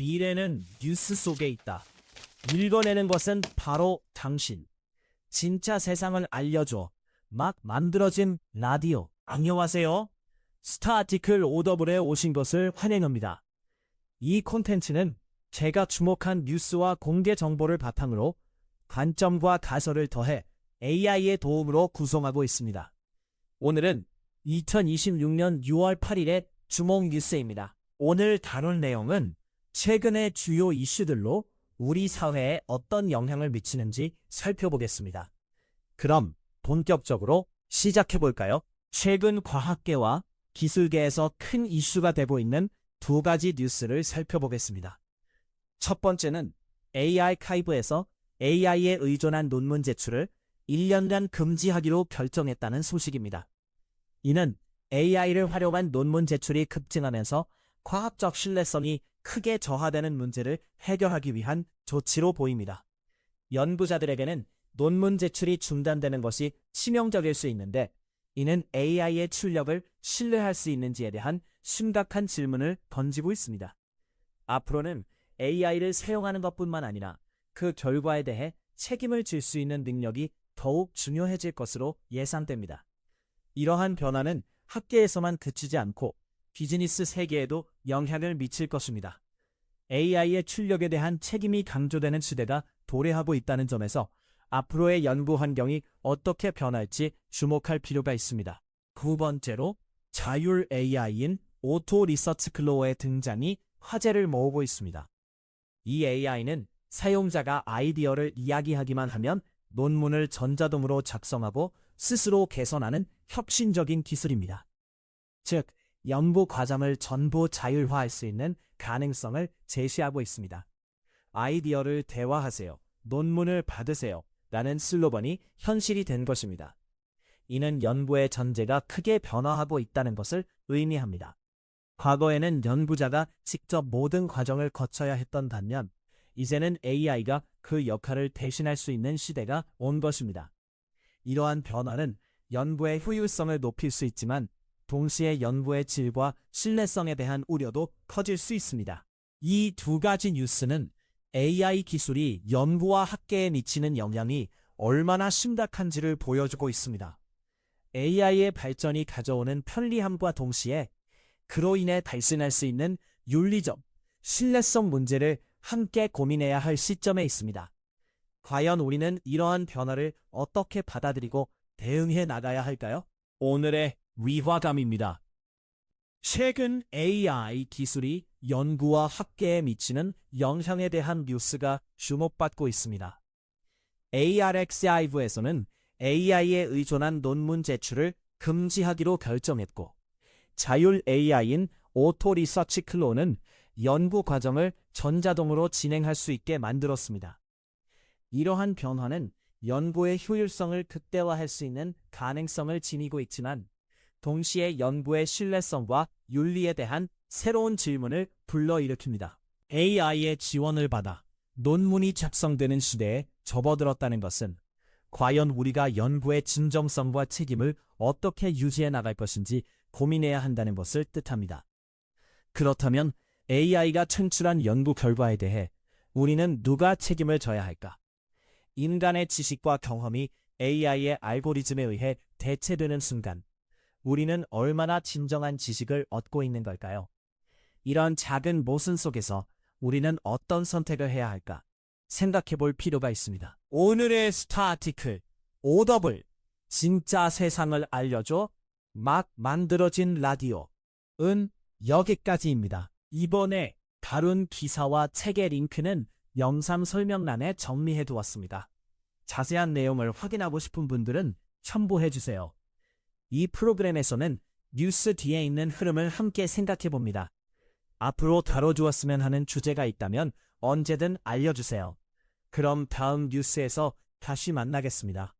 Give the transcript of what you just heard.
미래는 뉴스 속에 있다. 읽어내는 것은 바로 당신. 진짜 세상을 알려줘. 막 만들어진 라디오. 안녕하세요. 스타아티클 오더블에 오신 것을 환영합니다. 이 콘텐츠는 제가 주목한 뉴스와 공개 정보를 바탕으로 관점과 가설을 더해 AI의 도움으로 구성하고 있습니다. 오늘은 2026년 6월 8일의 주목 뉴스입니다. 오늘 다룰 내용은 최근의 주요 이슈들로 우리 사회에 어떤 영향을 미치는지 살펴보겠습니다. 그럼 본격적으로 시작해볼까요? 최근 과학계와 기술계에서 큰 이슈가 되고 있는 두 가지 뉴스를 살펴보겠습니다. 첫 번째는 AI카이브에서 AI에 의존한 논문 제출을 1년간 금지하기로 결정했다는 소식입니다. 이는 AI를 활용한 논문 제출이 급증하면서 과학적 신뢰성이 크게 저하되는 문제를 해결하기 위한 조치로 보입니다. 연구자들에게는 논문 제출이 중단되는 것이 치명적일 수 있는데, 이는 AI의 출력을 신뢰할 수 있는지에 대한 심각한 질문을 던지고 있습니다. 앞으로는 AI를 사용하는 것뿐만 아니라 그 결과에 대해 책임을 질 수 있는 능력이 더욱 중요해질 것으로 예상됩니다. 이러한 변화는 학계에서만 그치지 않고 비즈니스 세계에도 영향을 미칠 것입니다. AI의 출력에 대한 책임이 강조되는 시대가 도래하고 있다는 점에서 앞으로의 연구 환경이 어떻게 변할지 주목할 필요가 있습니다. 두 번째로 자율 AI인 오토 리서치 클로어의 등장이 화제를 모으고 있습니다. 이 AI는 사용자가 아이디어를 이야기하기만 하면 논문을 전자동으로 작성하고 스스로 개선하는 혁신적인 기술입니다. 즉, 연구 과정을 전부 자율화할 수 있는 가능성을 제시하고 있습니다. 아이디어를 대화하세요. 논문을 받으세요. 라는 슬로건이 현실이 된 것입니다. 이는 연구의 전제가 크게 변화하고 있다는 것을 의미합니다. 과거에는 연구자가 직접 모든 과정을 거쳐야 했던 반면, 이제는 AI가 그 역할을 대신할 수 있는 시대가 온 것입니다. 이러한 변화는 연구의 효율성을 높일 수 있지만, 동시에 연구의 질과 신뢰성에 대한 우려도 커질 수 있습니다. 이 두 가지 뉴스는 AI 기술이 연구와 학계에 미치는 영향이 얼마나 심각한지를 보여주고 있습니다. AI의 발전이 가져오는 편리함과 동시에 그로 인해 발생할 수 있는 윤리적, 신뢰성 문제를 함께 고민해야 할 시점에 있습니다. 과연 우리는 이러한 변화를 어떻게 받아들이고 대응해 나가야 할까요? 오늘의 위화감입니다. 최근 AI 기술이 연구와 학계에 미치는 영향에 대한 뉴스가 주목받고 있습니다. ARXIV에서는 AI에 의존한 논문 제출을 금지하기로 결정했고, 자율 AI인 오토 리서치 클로어는 연구 과정을 전자동으로 진행할 수 있게 만들었습니다. 이러한 변화는 연구의 효율성을 극대화할 수 있는 가능성을 지니고 있지만, 동시에 연구의 신뢰성과 윤리에 대한 새로운 질문을 불러일으킵니다. AI의 지원을 받아 논문이 작성되는 시대에 접어들었다는 것은 과연 우리가 연구의 진정성과 책임을 어떻게 유지해 나갈 것인지 고민해야 한다는 것을 뜻합니다. 그렇다면 AI가 창출한 연구 결과에 대해 우리는 누가 책임을 져야 할까? 인간의 지식과 경험이 AI의 알고리즘에 의해 대체되는 순간, 우리는 얼마나 진정한 지식을 얻고 있는 걸까요? 이런 작은 모순 속에서 우리는 어떤 선택을 해야 할까 생각해 볼 필요가 있습니다. 오늘의 스타아티클 오더블, 진짜 세상을 알려줘 막 만들어진 라디오은 여기까지입니다. 이번에 다룬 기사와 책의 링크는 영상 설명란에 정리해 두었습니다. 자세한 내용을 확인하고 싶은 분들은 첨부해 주세요. 이 프로그램에서는 뉴스 뒤에 있는 흐름을 함께 생각해 봅니다. 앞으로 다뤄주었으면 하는 주제가 있다면 언제든 알려주세요. 그럼 다음 뉴스에서 다시 만나겠습니다.